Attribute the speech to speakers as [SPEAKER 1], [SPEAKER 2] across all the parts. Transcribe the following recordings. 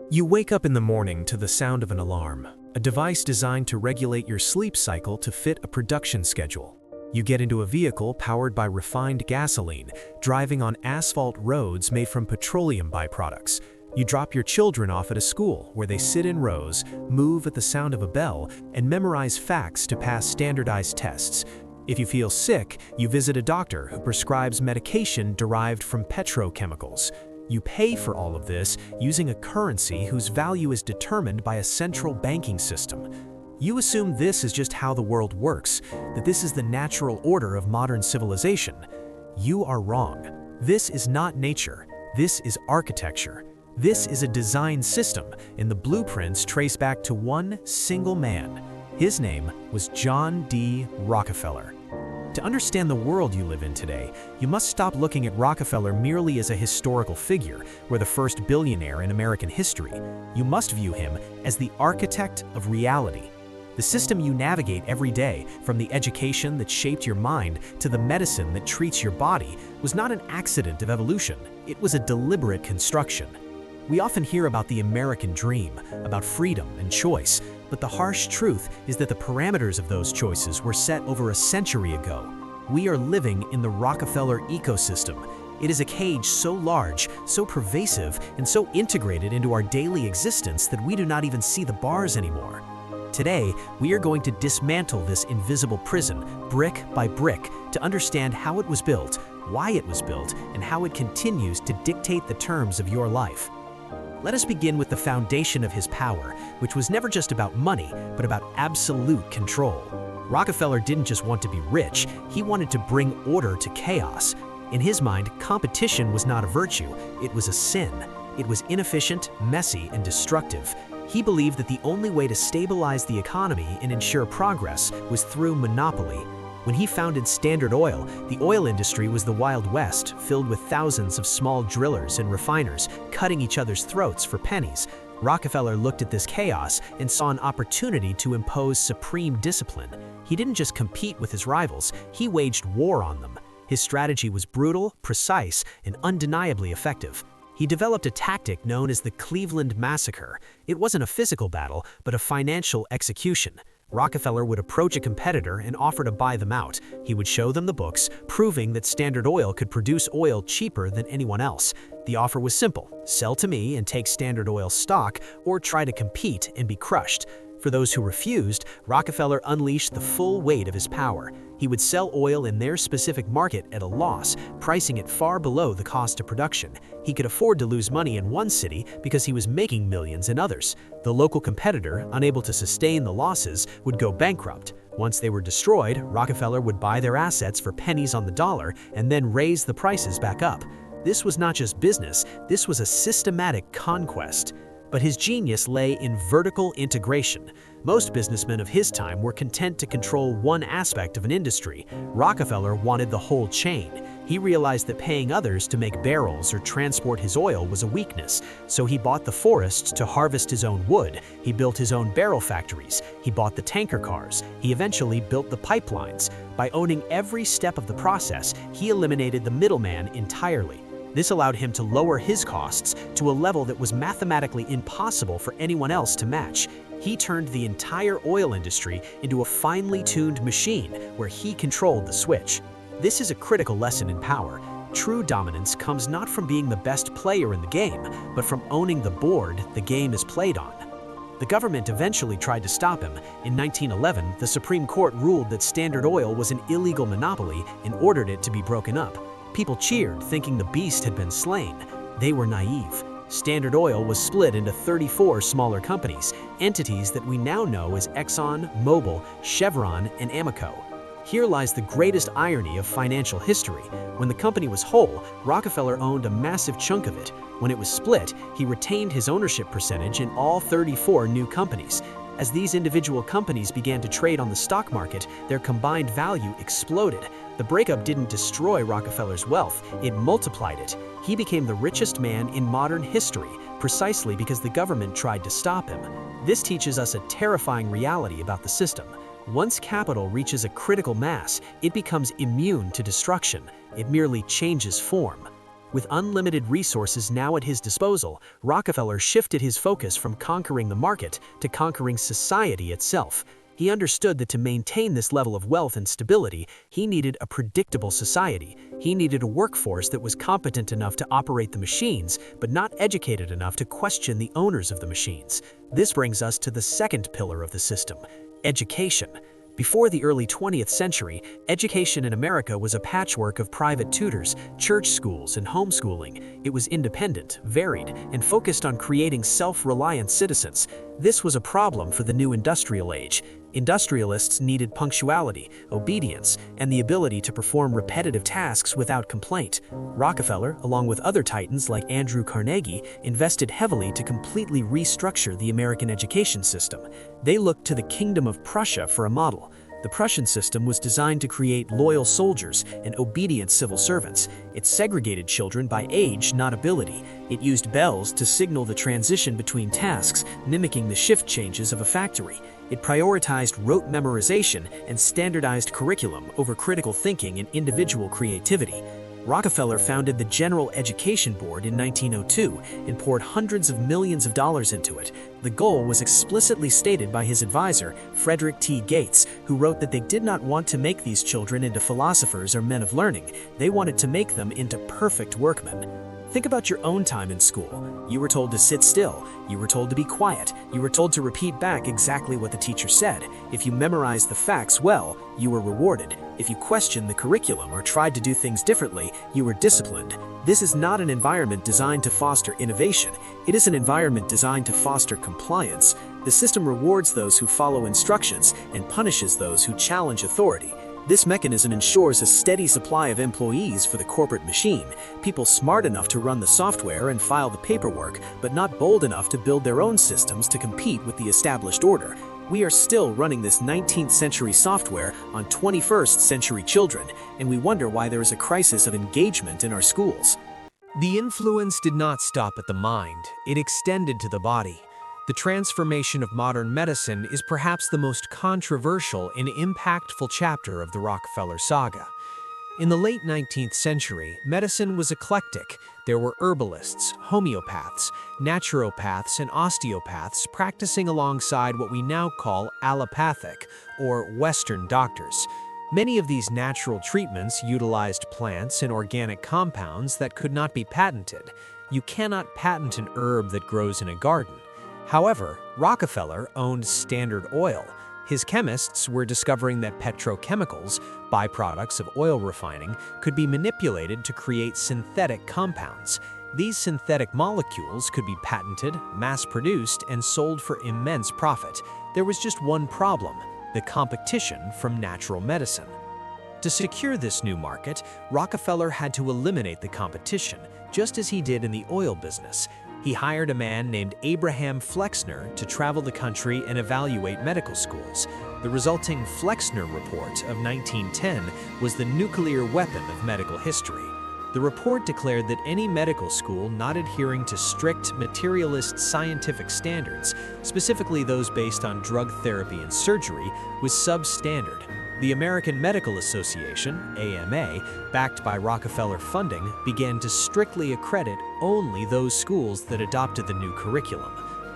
[SPEAKER 1] You wake up in the morning to the sound of an alarm, a device designed to regulate your sleep cycle to fit a production schedule. You get into a vehicle powered by refined gasoline, driving on asphalt roads made from petroleum byproducts. You drop your children off at a school where they sit in rows, move at the sound of a bell, and memorize facts to pass standardized tests. If you feel sick, you visit a doctor who prescribes medication derived from petrochemicals. You pay for all of this using a currency whose value is determined by a central banking system. You assume this is just how the world works, that this is the natural order of modern civilization. You are wrong. This is not nature. This is architecture. This is a design system, and the blueprints trace back to one single man. His name was John D. Rockefeller. To understand the world you live in today, you must stop looking at Rockefeller merely as a historical figure, or the first billionaire in American history. You must view him as the architect of reality. The system you navigate every day, from the education that shaped your mind to the medicine that treats your body, was not an accident of evolution. It was a deliberate construction. We often hear about the American dream, about freedom and choice, but the harsh truth is that the parameters of those choices were set over a century ago. We are living in the Rockefeller ecosystem. It is a cage so large, so pervasive, and so integrated into our daily existence that we do not even see the bars anymore. Today, we are going to dismantle this invisible prison, brick by brick, to understand how it was built, why it was built, and how it continues to dictate the terms of your life. Let us begin with the foundation of his power, which was never just about money, but about absolute control. Rockefeller didn't just want to be rich, he wanted to bring order to chaos. In his mind, competition was not a virtue, it was a sin. It was inefficient, messy, and destructive. He believed that the only way to stabilize the economy and ensure progress was through monopoly. When he founded Standard Oil, the oil industry was the Wild West, filled with thousands of small drillers and refiners cutting each other's throats for pennies. Rockefeller looked at this chaos and saw an opportunity to impose supreme discipline. He didn't just compete with his rivals, he waged war on them. His strategy was brutal, precise, and undeniably effective. He developed a tactic known as the Cleveland Massacre. It wasn't a physical battle, but a financial execution. Rockefeller would approach a competitor and offer to buy them out. He would show them the books, proving that Standard Oil could produce oil cheaper than anyone else. The offer was simple: sell to me and take Standard Oil stock, or try to compete and be crushed. For those who refused, Rockefeller unleashed the full weight of his power. He would sell oil in their specific market at a loss, pricing it far below the cost of production. He could afford to lose money in one city because he was making millions in others. The local competitor, unable to sustain the losses, would go bankrupt. Once they were destroyed, Rockefeller would buy their assets for pennies on the dollar and then raise the prices back up. This was not just business, this was a systematic conquest. But his genius lay in vertical integration. Most businessmen of his time were content to control one aspect of an industry. Rockefeller wanted the whole chain. He realized that paying others to make barrels or transport his oil was a weakness, so he bought the forests to harvest his own wood. He built his own barrel factories. He bought the tanker cars. He eventually built the pipelines. By owning every step of the process, he eliminated the middleman entirely. This allowed him to lower his costs to a level that was mathematically impossible for anyone else to match. He turned the entire oil industry into a finely tuned machine where he controlled the switch. This is a critical lesson in power. True dominance comes not from being the best player in the game, but from owning the board the game is played on. The government eventually tried to stop him. In 1911, the Supreme Court ruled that Standard Oil was an illegal monopoly and ordered it to be broken up. People cheered, thinking the beast had been slain. They were naive. Standard Oil was split into 34 smaller companies, entities that we now know as Exxon, Mobil, Chevron, and Amoco. Here lies the greatest irony of financial history. When the company was whole, Rockefeller owned a massive chunk of it. When it was split, he retained his ownership percentage in all 34 new companies. As these individual companies began to trade on the stock market, their combined value exploded. The breakup didn't destroy Rockefeller's wealth, it multiplied it. He became the richest man in modern history, precisely because the government tried to stop him. This teaches us a terrifying reality about the system. Once capital reaches a critical mass, it becomes immune to destruction. It merely changes form. With unlimited resources now at his disposal, Rockefeller shifted his focus from conquering the market to conquering society itself. He understood that to maintain this level of wealth and stability, he needed a predictable society. He needed a workforce that was competent enough to operate the machines, but not educated enough to question the owners of the machines. This brings us to the second pillar of the system: education. Before the early 20th century, education in America was a patchwork of private tutors, church schools, and homeschooling. It was independent, varied, and focused on creating self-reliant citizens. This was a problem for the new industrial age. Industrialists needed punctuality, obedience, and the ability to perform repetitive tasks without complaint. Rockefeller, along with other titans like Andrew Carnegie, invested heavily to completely restructure the American education system. They looked to the Kingdom of Prussia for a model. The Prussian system was designed to create loyal soldiers and obedient civil servants. It segregated children by age, not ability. It used bells to signal the transition between tasks, mimicking the shift changes of a factory. It prioritized rote memorization and standardized curriculum over critical thinking and individual creativity. Rockefeller founded the General Education Board in 1902 and poured hundreds of millions of dollars into it. The goal was explicitly stated by his advisor, Frederick T. Gates, who wrote that they did not want to make these children into philosophers or men of learning. They wanted to make them into perfect workmen. Think about your own time in school. You were told to sit still. You were told to be quiet. You were told to repeat back exactly what the teacher said. If you memorized the facts well, you were rewarded. If you questioned the curriculum or tried to do things differently, you were disciplined. This is not an environment designed to foster innovation. It is an environment designed to foster compliance. The system rewards those who follow instructions and punishes those who challenge authority. This mechanism ensures a steady supply of employees for the corporate machine, people smart enough to run the software and file the paperwork, but not bold enough to build their own systems to compete with the established order. We are still running this 19th century software on 21st century children, and we wonder why there is a crisis of engagement in our schools. The influence did not stop at the mind, it extended to the body. The transformation of modern medicine is perhaps the most controversial and impactful chapter of the Rockefeller saga. In the late 19th century, medicine was eclectic. There were herbalists, homeopaths, naturopaths, and osteopaths practicing alongside what we now call allopathic, or Western doctors. Many of these natural treatments utilized plants and organic compounds that could not be patented. You cannot patent an herb that grows in a garden. However, Rockefeller owned Standard Oil. His chemists were discovering that petrochemicals, byproducts of oil refining, could be manipulated to create synthetic compounds. These synthetic molecules could be patented, mass-produced, and sold for immense profit. There was just one problem: the competition from natural medicine. To secure this new market, Rockefeller had to eliminate the competition, just as he did in the oil business. He hired a man named Abraham Flexner to travel the country and evaluate medical schools. The resulting Flexner Report of 1910 was the nuclear weapon of medical history. The report declared that any medical school not adhering to strict materialist scientific standards, specifically those based on drug therapy and surgery, was substandard. The American Medical Association, AMA, backed by Rockefeller funding, began to strictly accredit only those schools that adopted the new curriculum.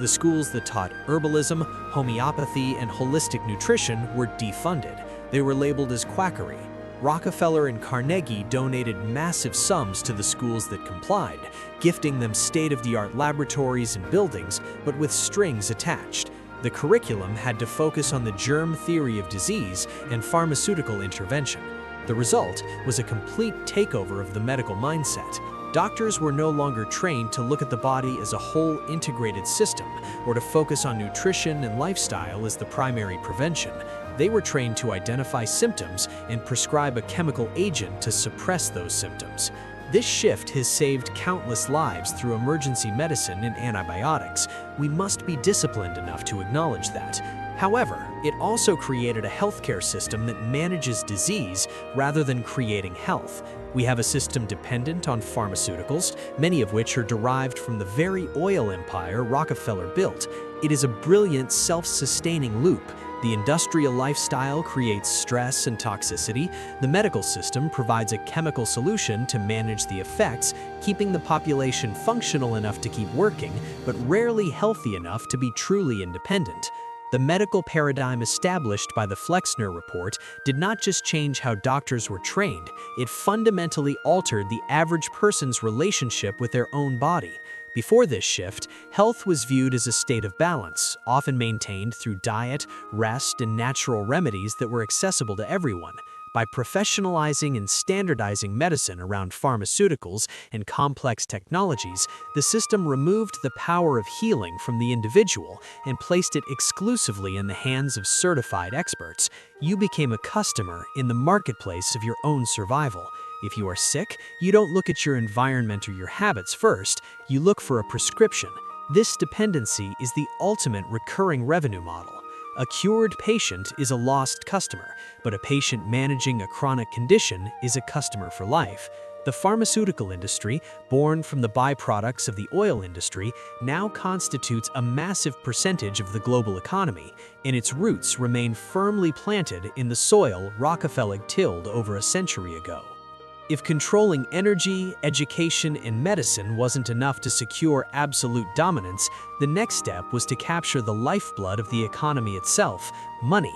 [SPEAKER 1] The schools that taught herbalism, homeopathy, and holistic nutrition were defunded. They were labeled as quackery. Rockefeller and Carnegie donated massive sums to the schools that complied, gifting them state-of-the-art laboratories and buildings, but with strings attached. The curriculum had to focus on the germ theory of disease and pharmaceutical intervention. The result was a complete takeover of the medical mindset. Doctors were no longer trained to look at the body as a whole integrated system or to focus on nutrition and lifestyle as the primary prevention. They were trained to identify symptoms and prescribe a chemical agent to suppress those symptoms. This shift has saved countless lives through emergency medicine and antibiotics. We must be disciplined enough to acknowledge that. However, it also created a healthcare system that manages disease rather than creating health. We have a system dependent on pharmaceuticals, many of which are derived from the very oil empire Rockefeller built. It is a brilliant, self-sustaining loop. The industrial lifestyle creates stress and toxicity. The medical system provides a chemical solution to manage the effects, keeping the population functional enough to keep working, but rarely healthy enough to be truly independent. The medical paradigm established by the Flexner report did not just change how doctors were trained, it fundamentally altered the average person's relationship with their own body. Before this shift, health was viewed as a state of balance, often maintained through diet, rest, and natural remedies that were accessible to everyone. By professionalizing and standardizing medicine around pharmaceuticals and complex technologies, the system removed the power of healing from the individual and placed it exclusively in the hands of certified experts. You became a customer in the marketplace of your own survival. If you are sick, you don't look at your environment or your habits first, you look for a prescription. This dependency is the ultimate recurring revenue model. A cured patient is a lost customer, but a patient managing a chronic condition is a customer for life. The pharmaceutical industry, born from the byproducts of the oil industry, now constitutes a massive percentage of the global economy, and its roots remain firmly planted in the soil Rockefeller tilled over a century ago. If controlling energy, education, and medicine wasn't enough to secure absolute dominance, the next step was to capture the lifeblood of the economy itself, money.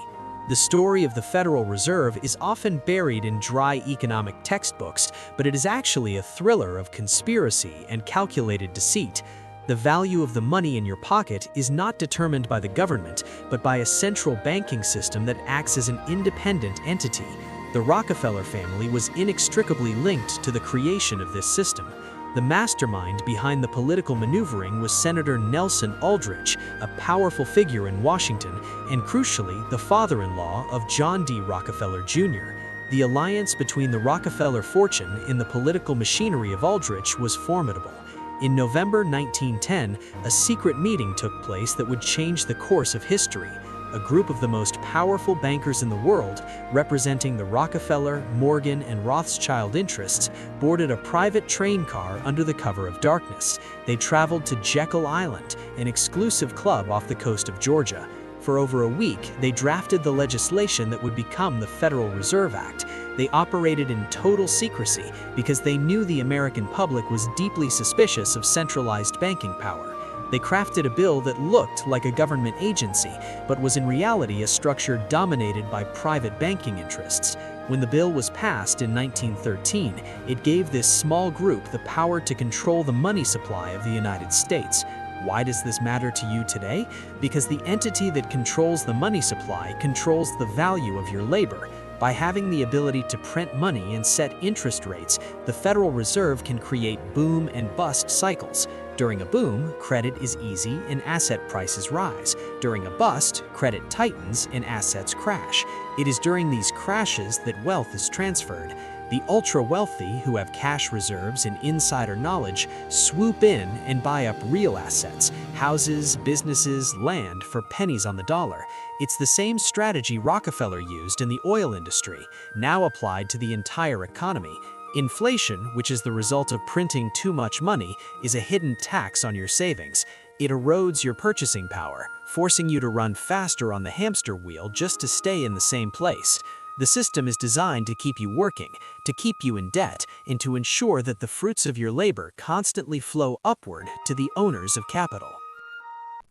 [SPEAKER 1] The story of the Federal Reserve is often buried in dry economic textbooks, but it is actually a thriller of conspiracy and calculated deceit. The value of the money in your pocket is not determined by the government, but by a central banking system that acts as an independent entity. The Rockefeller family was inextricably linked to the creation of this system. The mastermind behind the political maneuvering was Senator Nelson Aldrich, a powerful figure in Washington, and crucially, the father-in-law of John D. Rockefeller Jr. The alliance between the Rockefeller fortune and the political machinery of Aldrich was formidable. In November 1910, a secret meeting took place that would change the course of history. A group of the most powerful bankers in the world, representing the Rockefeller, Morgan, and Rothschild interests, boarded a private train car under the cover of darkness. They traveled to Jekyll Island, an exclusive club off the coast of Georgia. For over a week, they drafted the legislation that would become the Federal Reserve Act. They operated in total secrecy because they knew the American public was deeply suspicious of centralized banking power. They crafted a bill that looked like a government agency, but was in reality a structure dominated by private banking interests. When the bill was passed in 1913, it gave this small group the power to control the money supply of the United States. Why does this matter to you today? Because the entity that controls the money supply controls the value of your labor. By having the ability to print money and set interest rates, the Federal Reserve can create boom and bust cycles. During a boom, credit is easy and asset prices rise. During a bust, credit tightens and assets crash. It is during these crashes that wealth is transferred. The ultra-wealthy, who have cash reserves and insider knowledge, swoop in and buy up real assets, houses, businesses, land for pennies on the dollar. It's the same strategy Rockefeller used in the oil industry, now applied to the entire economy. Inflation, which is the result of printing too much money, is a hidden tax on your savings. It erodes your purchasing power, forcing you to run faster on the hamster wheel just to stay in the same place. The system is designed to keep you working, to keep you in debt, and to ensure that the fruits of your labor constantly flow upward to the owners of capital.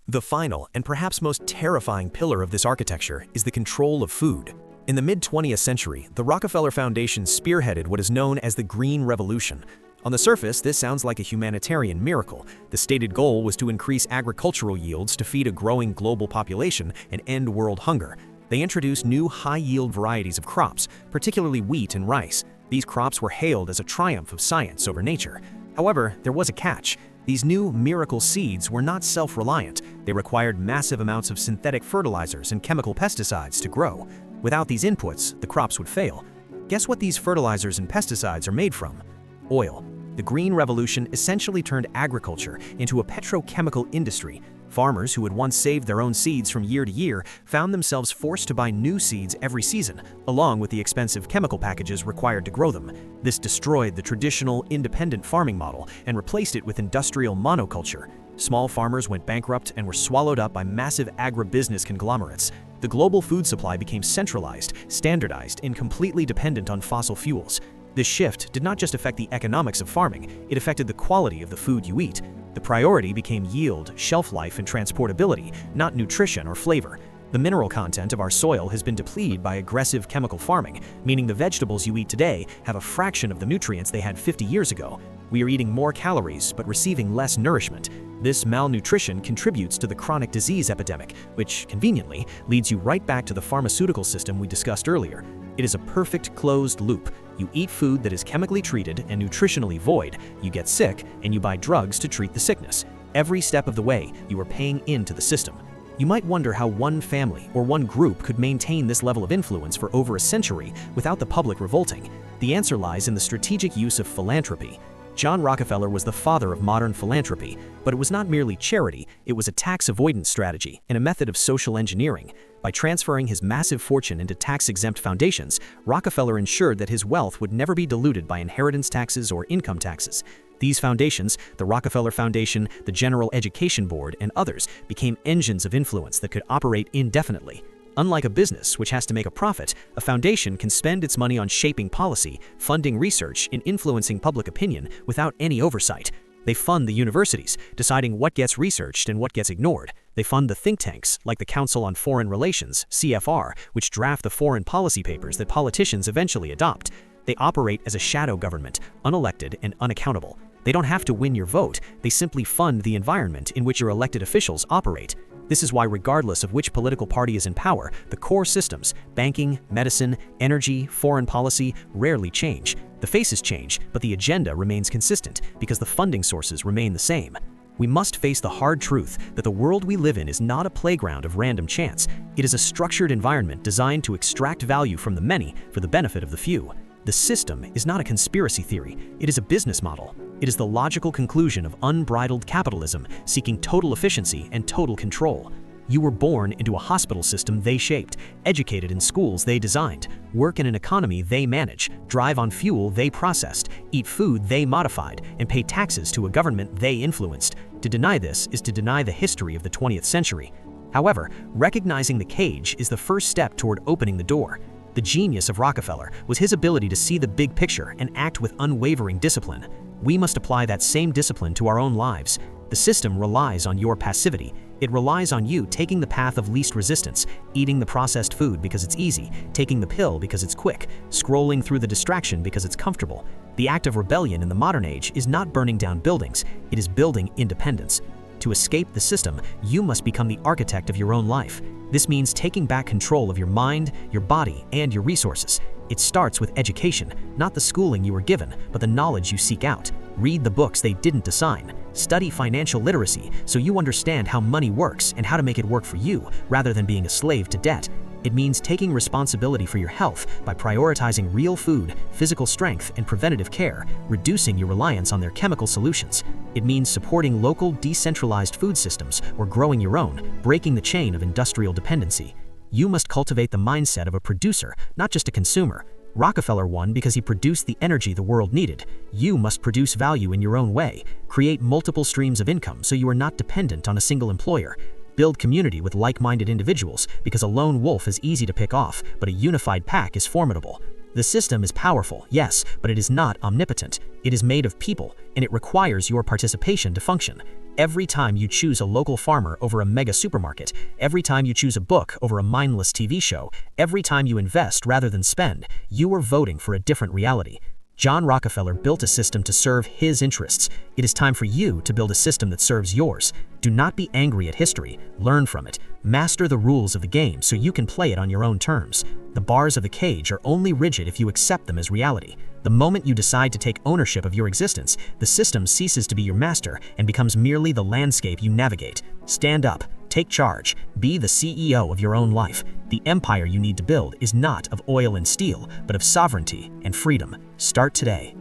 [SPEAKER 2] The final and perhaps most terrifying pillar of this architecture is the control of food. In the mid-20th century, the Rockefeller Foundation spearheaded what is known as the Green Revolution. On the surface, this sounds like a humanitarian miracle. The stated goal was to increase agricultural yields to feed a growing global population and end world hunger. They introduced new high-yield varieties of crops, particularly wheat and rice. These crops were hailed as a triumph of science over nature. However, there was a catch. These new miracle seeds were not self-reliant. They required massive amounts of synthetic fertilizers and chemical pesticides to grow. Without these inputs, the crops would fail. Guess what these fertilizers and pesticides are made from? Oil. The Green Revolution essentially turned agriculture into a petrochemical industry. Farmers who had once saved their own seeds from year to year found themselves forced to buy new seeds every season, along with the expensive chemical packages required to grow them. This destroyed the traditional independent farming model and replaced it with industrial monoculture. Small farmers went bankrupt and were swallowed up by massive agribusiness conglomerates. The global food supply became centralized, standardized, and completely dependent on fossil fuels. This shift did not just affect the economics of farming, it affected the quality of the food you eat. The priority became yield, shelf life, and transportability, not nutrition or flavor. The mineral content of our soil has been depleted by aggressive chemical farming, meaning the vegetables you eat today have a fraction of the nutrients they had 50 years ago. We are eating more calories but receiving less nourishment. This malnutrition contributes to the chronic disease epidemic, which, conveniently, leads you right back to the pharmaceutical system we discussed earlier. It is a perfect closed loop. You eat food that is chemically treated and nutritionally void, you get sick, and you buy drugs to treat the sickness. Every step of the way, you are paying into the system. You might wonder how one family or one group could maintain this level of influence for over a century without the public revolting. The answer lies in the strategic use of philanthropy. John Rockefeller was the father of modern philanthropy, but it was not merely charity, it was a tax avoidance strategy and a method of social engineering. By transferring his massive fortune into tax-exempt foundations, Rockefeller ensured that his wealth would never be diluted by inheritance taxes or income taxes. These foundations, the Rockefeller Foundation, the General Education Board, and others, became engines of influence that could operate indefinitely. Unlike a business, which has to make a profit, a foundation can spend its money on shaping policy, funding research, and influencing public opinion without any oversight. They fund the universities, deciding what gets researched and what gets ignored. They fund the think tanks, like the Council on Foreign Relations, CFR, which draft the foreign policy papers that politicians eventually adopt. They operate as a shadow government, unelected and unaccountable. They don't have to win your vote, they simply fund the environment in which your elected officials operate. This is why, regardless of which political party is in power, the core systems, banking, medicine, energy, foreign policy, rarely change. The faces change, but the agenda remains consistent because the funding sources remain the same. We must face the hard truth that the world we live in is not a playground of random chance. It is a structured environment designed to extract value from the many for the benefit of the few. The system is not a conspiracy theory, it is a business model. It is the logical conclusion of unbridled capitalism, seeking total efficiency and total control. You were born into a hospital system they shaped, educated in schools they designed, work in an economy they manage, drive on fuel they processed, eat food they modified, and pay taxes to a government they influenced. To deny this is to deny the history of the 20th century. However, recognizing the cage is the first step toward opening the door. The genius of Rockefeller was his ability to see the big picture and act with unwavering discipline. We must apply that same discipline to our own lives. The system relies on your passivity. It relies on you taking the path of least resistance, eating the processed food because it's easy, taking the pill because it's quick, scrolling through the distraction because it's comfortable. The act of rebellion in the modern age is not burning down buildings, it is building independence. To escape the system, you must become the architect of your own life. This means taking back control of your mind, your body, and your resources. It starts with education, not the schooling you were given, but the knowledge you seek out. Read the books they didn't assign. Study financial literacy so you understand how money works and how to make it work for you, rather than being a slave to debt. It means taking responsibility for your health by prioritizing real food, physical strength, and preventative care, reducing your reliance on their chemical solutions. It means supporting local, decentralized food systems or growing your own, breaking the chain of industrial dependency. You must cultivate the mindset of a producer, not just a consumer. Rockefeller won because he produced the energy the world needed. You must produce value in your own way. Create multiple streams of income so you are not dependent on a single employer. Build community with like-minded individuals because a lone wolf is easy to pick off, but a unified pack is formidable. The system is powerful, yes, but it is not omnipotent. It is made of people, and it requires your participation to function. Every time you choose a local farmer over a mega supermarket, every time you choose a book over a mindless TV show, every time you invest rather than spend, you are voting for a different reality. John Rockefeller built a system to serve his interests. It is time for you to build a system that serves yours. Do not be angry at history. Learn from it. Master the rules of the game so you can play it on your own terms. The bars of the cage are only rigid if you accept them as reality. The moment you decide to take ownership of your existence, the system ceases to be your master and becomes merely the landscape you navigate. Stand up. Take charge. Be the CEO of your own life. The empire you need to build is not of oil and steel, but of sovereignty and freedom. Start today.